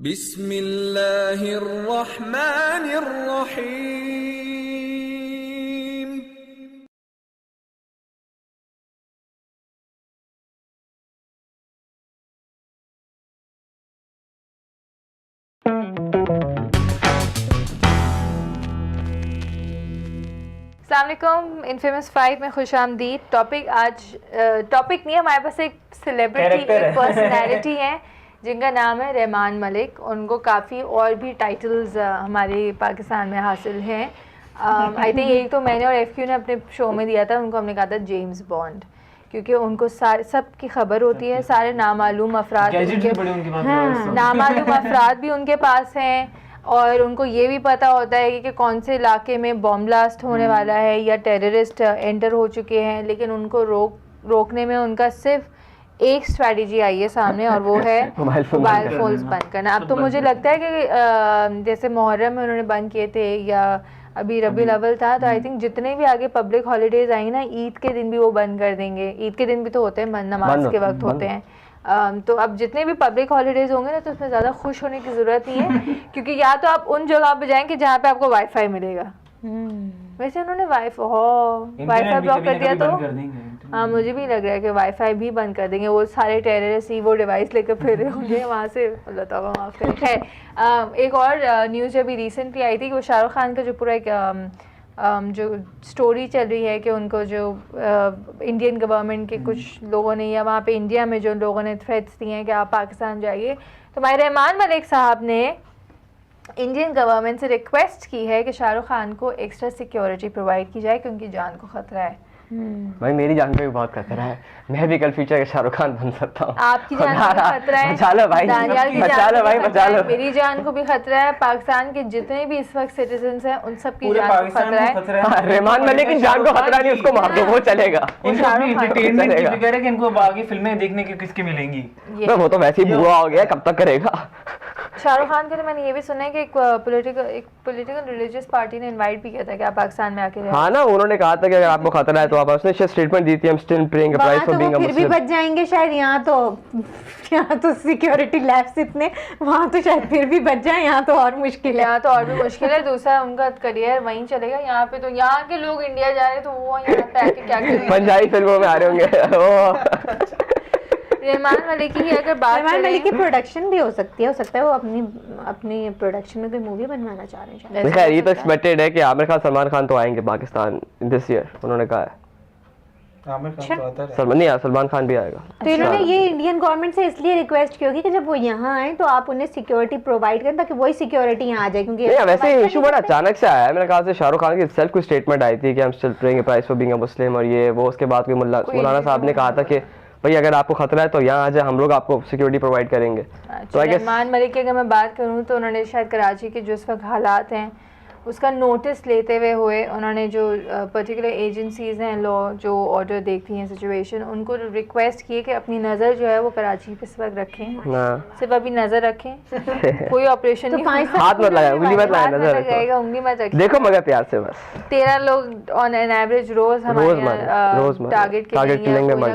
बिस्मिल्लाहिर्रहमानिर्रहीम। अस्सलामुअलैकुम, इन्फेमस 5 में खुश आमदीद। टॉपिक नहीं है, हमारे पास एक सेलिब्रिटी, एक पर्सनैलिटी है जिनका नाम है रहमान मलिक। उनको काफ़ी और भी टाइटल्स हमारे पाकिस्तान में हासिल हैं। आई थिंक एक तो मैंने और FQ ने अपने शो में दिया था, उनको हमने कहा था जेम्स बॉन्ड, क्योंकि उनको सब की खबर होती है। सारे नामालूम अफराद भी उनके पास हैं, और उनको ये भी पता होता है कि कौन से इलाके में बॉम्ब ब्लास्ट होने वाला है या टेररिस्ट एंटर हो चुके हैं। लेकिन उनको रोकने में उनका सिर्फ एक स्ट्रैटेजी आई है सामने, और वो है मोबाइल फ़ोन्स बंद करना। अब तो मुझे लगता है कि जैसे मुहर्रम में उन्होंने बंद किए थे, या अभी रबीउल अव्वल था, तो आई थिंक जितने भी आगे पब्लिक हॉलीडेज़ आई ना, ईद के दिन भी वो बंद कर देंगे। ईद के दिन भी तो होते हैं, नमाज के वक्त होते हैं। तो अब जितने भी पब्लिक हॉलीडेज़ होंगे ना, तो उसमें ज़्यादा खुश होने की ज़रूरत नहीं है, क्योंकि या तो आप उन जगह पे जाएंगे जहाँ पे आपको वाईफाई मिलेगा। वैसे उन्होंने वाईफाई ब्लॉक कर दिया, तो हाँ, मुझे भी लग रहा है कि वाईफाई भी बंद कर देंगे। वो सारे टेररिस्ट ही वो डिवाइस लेकर फिर रहे होंगे वहाँ से, अल्लाह तआला माफ़ करे। खैर, एक और न्यूज़ अभी रिसेंटली आई थी कि वो शाहरुख खान का जो पूरा एक जो स्टोरी चल रही है कि उनको जो इंडियन गवर्नमेंट के कुछ लोगों ने, या वहाँ पे इंडिया में जो लोगों ने थ्रेट्स दिए हैं कि आप पाकिस्तान जाइए, तो हमारे रहमान मलिक साहब ने इंडियन गवर्नमेंट से रिक्वेस्ट की है कि शाहरुख खान को एक्स्ट्रा सिक्योरिटी प्रोवाइड की जाए, क्योंकि जान को खतरा है। भाई मेरी जान पे भी बहुत खतरा है, मैं भी कल फ्यूचर के शाहरुख खान बन सकता हूँ। आपकी जान को भी खतरा है, बचा लो भाई, बचा लो भाई, बचा लो। मेरी जान को भी खतरा है, पाकिस्तान के जितने भी इस वक्त सिटीजन्स हैं उन सब की जान को खतरा है। रहमान मलिक की जान को खतरा नहीं, उसको मार दो, वो चलेगा। इनको आगे फिल्में देखने की किसकी मिलेंगी? वो तो वैसे ही बुआ हो गया, कब तक करेगा। शाहरुख खान के लिए मैंने ये भी सुना है कि एक पॉलिटिकल रिलीजियस पार्टी ने इनवाइट भी किया था कि आप पाकिस्तान में आके रहे। हाँ ना, उन्होंने कहा था कि अगर आपको खतरा है तो आप, उसने स्टेटमेंट दी थी, हम still praying price for being a Muslim. फिर भी बच जाएंगे शायद, यहाँ तो सिक्योरिटी लैब्स इतने, वहाँ तो शायद फिर भी बच जाए। यहाँ तो और मुश्किल है, यहाँ तो और भी मुश्किल है। दूसरा, उनका करियर वहीं चलेगा। यहाँ पे तो यहाँ के लोग इंडिया जा रहे हैं, तो वो यहाँ पे आके क्या करेंगे? पंजाबी फिल्मों में आ रहे होंगे। रहमान मलिक की अगर बात करें, रहमान मलिक की प्रोडक्शन भी हो सकती है, वो अपनी प्रोडक्शन में कोई मूवी बनवाना चाह रहे हैं। खैर, ये तो एक्सपेक्टेड है कि आमिर खान, सलमान खान तो आएंगे पाकिस्तान दिस ईयर, उन्होंने कहा है। आमिर खान तो आता है, सलमान खान भी आएगा। तो इन्होंने ये इंडियन गवर्नमेंट से इसलिए रिक्वेस्ट की होगी कि जब वो यहाँ आए तो आप उन्हें सिक्योरिटी प्रोवाइड करें, ताकि वही सिक्योरिटी यहाँ आ जाए। क्योंकि वैसे इशू बड़ा अचानक से आया है। मेरे ख्याल से शाहरुख खान की सेल्फ कोई स्टेटमेंट आई थी कि हम still praying price for being a Muslim, और ये वो, उसके बाद कोई मौलाना साहब ने कहा था कि भाई अगर आपको खतरा है तो यहाँ आ जाए, हम लोग आपको सिक्योरिटी प्रोवाइड करेंगे। तो रहमान मलिक की अगर मैं बात करूँ तो उन्होंने शायद कराची के जो इस वक्त हालात हैं उसका नोटिस लेते हुए उन्होंने जो पर्टिकुलर एजेंसीज़ हैं, लॉ जो ऑर्डर देखती हैं सिचुएशन, उनको रिक्वेस्ट की है कि अपनी नज़र जो है वो कराची पे इस वक्त रखें। सिर्फ अभी नज़र रखें, कोई ऑपरेशन नहीं, हाथ मत लगाए, उंगली मत लगाए, नजर लगाएगा, उंगली मत रखें, देखो मगर प्यार से बस। 13 लोग ऑन एन एवरेज रोज हमारे टारगेट के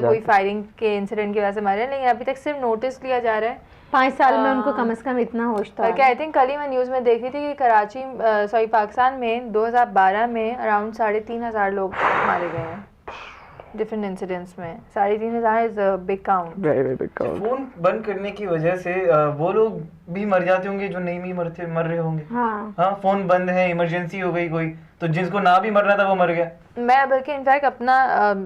कोई फायरिंग के इंसिडेंट की वजह से मारे हैं, लेकिन अभी तक सिर्फ नोटिस लिया जा रहा है। 5 साल में उनको कम से कम इतना होश था। आई थिंक कल ही मैं न्यूज़ में देखी थी कि पाकिस्तान में 2012 में अराउंड 3,500 लोग मारे गए हैं डिफरेंट इंसिडेंट्स में। 3,500 is a big count, very big count. Phone बंद करने की वजह से वो लोग भी मर जाते होंगे जो नहीं भी मर रहे होंगे। हाँ, फोन बंद है, इमरजेंसी हो गई कोई, तो जिसको ना भी मरना था वो मर गया। मैं बल्कि इनफैक्ट अपना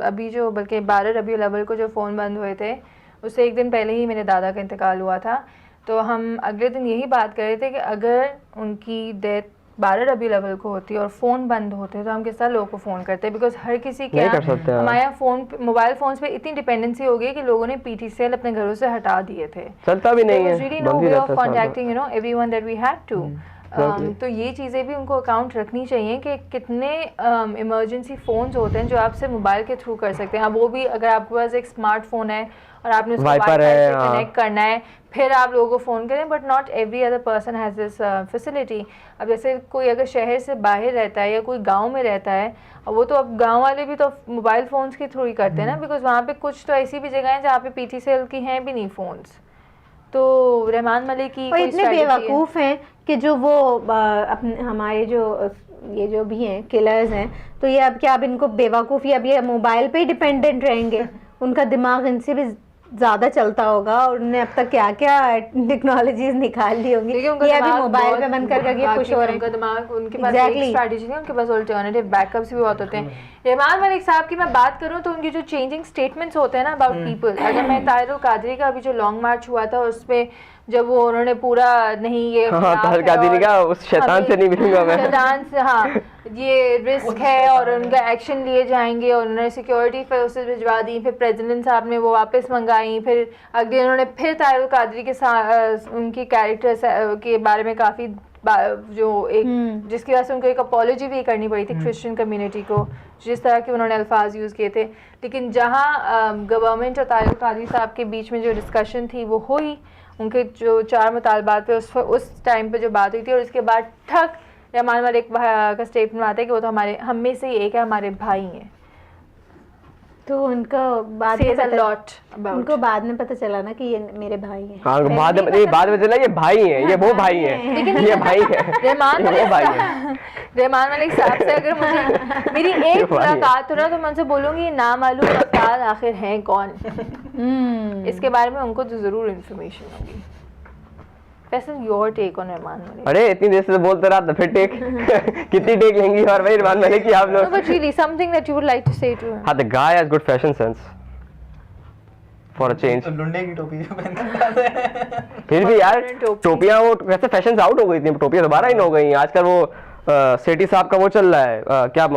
अभी जो 12 रबीउल अव्वल को जो फ़ोन बंद हुए थे, उससे एक दिन पहले ही मेरे दादा का इंतकाल हुआ था। तो हम अगले दिन यही बात कर रहे थे कि अगर उनकी डेथ 12 रबीउल अव्वल को होती और फ़ोन बंद होते तो हम किस तरह लोगों को फ़ोन करते, बिकॉज हर किसी के हमारे यहाँ मोबाइल फ़ोन्स पे इतनी डिपेंडेंसी हो गई कि लोगों ने PTCL अपने घरों से हटा दिए थे, चलता भी नहीं है, really no way of contacting everyone that we had to। तो ये चीज़ें भी उनको अकाउंट रखनी चाहिए कि कितने इमरजेंसी फ़ोन्स होते हैं जो आप सिर्फ मोबाइल के थ्रू कर सकते हैं। अब वो भी अगर आपके पास एक स्मार्टफोन है और आपने उसको वाईफाई से कनेक्ट करना है, फिर आप लोगों को फ़ोन करें, but not every other person has this facility. अब जैसे कोई अगर शहर से बाहर रहता है या कोई गांव में रहता है, और वो तो अब गांव वाले भी तो मोबाइल फ़ोन्स के थ्रू ही करते हैं ना, बिकॉज वहाँ पे कुछ तो ऐसी भी जगह हैं जहाँ पे PTCL की हैं भी नहीं फ़ोन्स। तो रहमान मलिक की और कोई इतने strategy है? बेवकूफ़ हैं कि जो वो अपने हमारे जो ये जो भी हैं किलर्स हैं, तो ये अब क्या, अब इनको बेवकूफ़, ये अब ये मोबाइल पे ही डिपेंडेंट रहेंगे, उनका दिमाग इनसे भी ज़्यादा चलता होगा, और उन्होंने अब तक क्या क्या टेक्नोलॉजीज निकाल ली होंगी, देखिए, उनका ये अभी दिमाग मोबाइल पे बहुत बंद कर करके खुश हो रहे उनका हैं। दिमाग, उनके पास Exactly. एक स्ट्रैटेजी नहीं, उनके पास अल्टरनेटिव बैकअप्स भी बहुत होते हैं। रहमान मलिक साहब की मैं बात करूं तो उनकी जो चेंजिंग स्टेटमेंट्स होते हैं ना अबाउट पीपल, अगर मैं ताहिरुल कादरी का अभी जो लॉन्ग मार्च हुआ था उसमें जब वो उन्होंने पूरा नहीं ये ताहिरुल कादरी का उस शैतान से नहीं मिलूंगा मैं, शैतान से, हाँ ये रिस्क है और उनका एक्शन लिए जाएंगे, और उन्होंने सिक्योरिटी फोर्सेस भिजवा दी, फिर प्रेसिडेंट साहब ने वो वापस मंगाई, फिर अगले उन्होंने फिर ताहिरुल कादरी के साथ उनकी कैरेक्टर के बारे में काफ़ी जो एक जिसकी वजह से उनको एक अपॉलॉजी भी करनी पड़ी थी क्रिश्चियन कम्युनिटी को, जिस तरह के उन्होंने अल्फाज यूज़ किए थे। लेकिन जहाँ गवर्नमेंट और ताहिरुल कादरी साहब के बीच में जो डिस्कशन थी वो हुई, उनके जो 4 मुतालबात पे उस टाइम पे जो बात हुई थी, और उसके बाद ठक रहमान मलिक का स्टेटमेंट आता है कि वो तो हम में से ही एक है, हमारे भाई हैं। तो उनको बाद उनको बाद में पता चला ना कि ये मेरे भाई हैं। हाँ, बाद में चला ये भाई हैं, ये वो भाई हैं, लेकिन ये भाई हैं, रहमान ये वो भाई हैं। रहमान मलिक साहब से अगर मुझे मेरी एक मुलाकात हो ना तो मैं उनसे बोलूँगी ये नामालूम अफराद आखिर हैं कौन, इसके बारे में उनको तो ज़रूर इन्फॉर्मेशन होगी। वैसे your take on Rahman Malik? अरे इतनी देर से बोलते रहा तो फिर टेक कितनी टेक लेंगी और भाई रहमान मलिक की आप लोग? No, but really something that you would like to say to him? हाँ, the guy has good fashion sense for a change. तो लुंडे की टोपी जो पहनता है। फिर भी यार टोपियां वो वैसे फैशन से आउट हो गई थी, टोपियां दोबारा इन हो गई हैं आजकल। वो सेठी साहब का वो चल रहा है क्या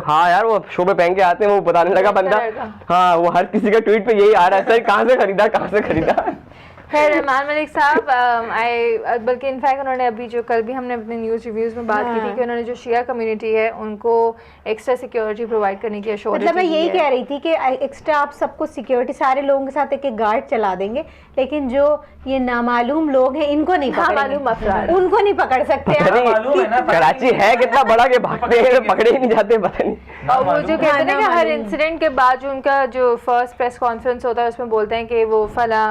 हाँ यार, वो शो में पहन के आते हैं, वो बताने लगा बंदा, हाँ वो हर किसी का ट्वीट पे यही आ रहा है, सर कहाँ से खरीदा। खैर रहमान मलिक साहब बल्कि इनफैक्ट उन्होंने अभी जो कल भी हमने अपने न्यूज़ रिव्यूज़ में बात की थी कि उन्होंने जो शिया कम्युनिटी है उनको एक्स्ट्रा सिक्योरिटी प्रोवाइड करने की एश्योरेंस, मतलब मैं यही कह रही थी कि एक्स्ट्रा आप सबको सिक्योरिटी सारे लोगों के साथ एक गार्ड चला देंगे, लेकिन जो ये नामालूम लोग हैं इनको नहीं पकड़ेंगे, उनको नहीं पकड़ सकते। कराची है कितना बड़ा कि भागते हैं पकड़े ही नहीं जाते, पता नहीं। और वो जो कहते हैं कि हर इंसिडेंट के बाद जो उनका जो फर्स्ट प्रेस कॉन्फ्रेंस होता है उसमें बोलते हैं कि वो फला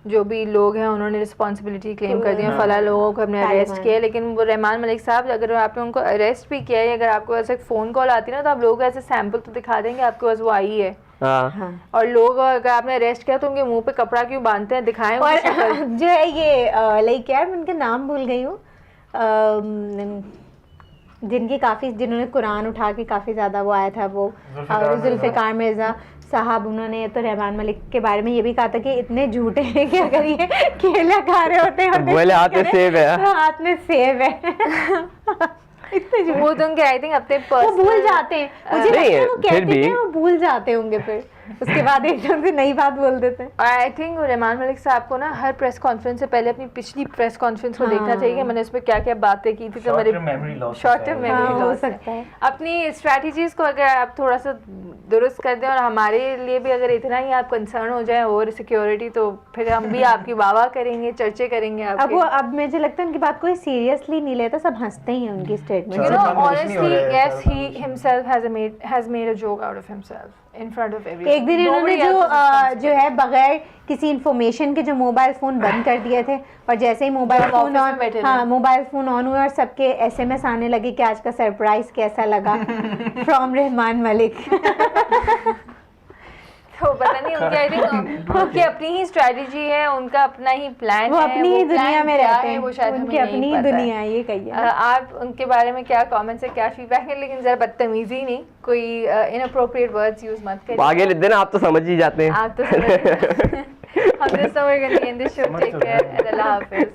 जो भी लोग हैं उन्होंने रिस्पॉन्सिबिलिटी क्लेम कर दी है, फला लोगों को हमने अरेस्ट किया, लेकिन वो रहमान मलिक साहब अगर आपने उनको अरेस्ट भी किया है, अगर आपको ऐसे फ़ोन कॉल आती है ना तो आप लोगों को ऐसे सैंपल तो दिखा देंगे आपके पास वो आई है। और लोग अगर आपने अरेस्ट किया तो उनके मुंह पे कपड़ा क्यों बांधते हैं, दिखाएं। और जो है ये लाइक यार मैं उनके नाम भूल गई हूँ, जिन्होंने कुरान उठा के काफ़ी ज़्यादा वो आया था, वो जुल्फ़िकार मिर्ज़ा साहब, उन्होंने तो रहमान मलिक के बारे में ये भी कहा था कि इतने झूठे हैं कि अगर ये केला खा रहे होते हैं बोले हाथ में सेब है, हाथ में सेब है। वो तो उनके आई थिंक अपने वो भूल जाते हैं, मुझे लगता है वो कहते हैं वो भूल जाते होंगे, फिर उसके बाद एकदम से नई बात बोल देते हैं। आई थिंक रहमान मलिक साहब को ना हर प्रेस कॉन्फ्रेंस से पहले अपनी पिछली प्रेस कॉन्फ्रेंस को देखना चाहिए कि मैंने उसमें क्या क्या बातें की थी, तो मेरे शॉर्ट टर्म मेमोरी लॉस सकता है। अपनी स्ट्रैटेजीज को अगर आप थोड़ा सा दुरुस्त कर दें और हमारे लिए भी अगर इतना ही आप कंसर्न हो जाए ओवर सिक्योरिटी, तो फिर हम भी आपकी वाह करेंगे, चर्चे करेंगे आपके। अब मुझे लगता है उनकी बात कोई सीरियसली नहीं लेता, सब हंसते ही हैं उनकी statement. You know, honestly, yes, he himself has made a joke out of himself in front of everyone. एक दिन इन्होंने जो है बगैर किसी इंफॉर्मेशन के जो मोबाइल फ़ोन बंद कर दिए थे, और जैसे ही मोबाइल फ़ोन ऑन हुआ और सबके SMS आने लगे कि आज का सरप्राइज कैसा लगा फ्रॉम रहमान मलिक। तो पता नहीं उनकी आई थिंक उनकी अपनी ही स्ट्रेटजी है, उनका अपना ही प्लान वो है, अपनी ही दुनिया में रहते हैं, वो शायद उनकी अपनी ही दुनिया है, ये कहिए। आप उनके बारे में क्या कमेंट्स है, क्या फीडबैक है, लेकिन जरा बदतमीजी नहीं, कोई इनअप्रोप्रिएट वर्ड्स यूज मत करिए। आगे लिख देना, आप तो समझ ही जाते हैं। आप तो समझ हम just know we're going to end this show. Take care and Allah Hafiz.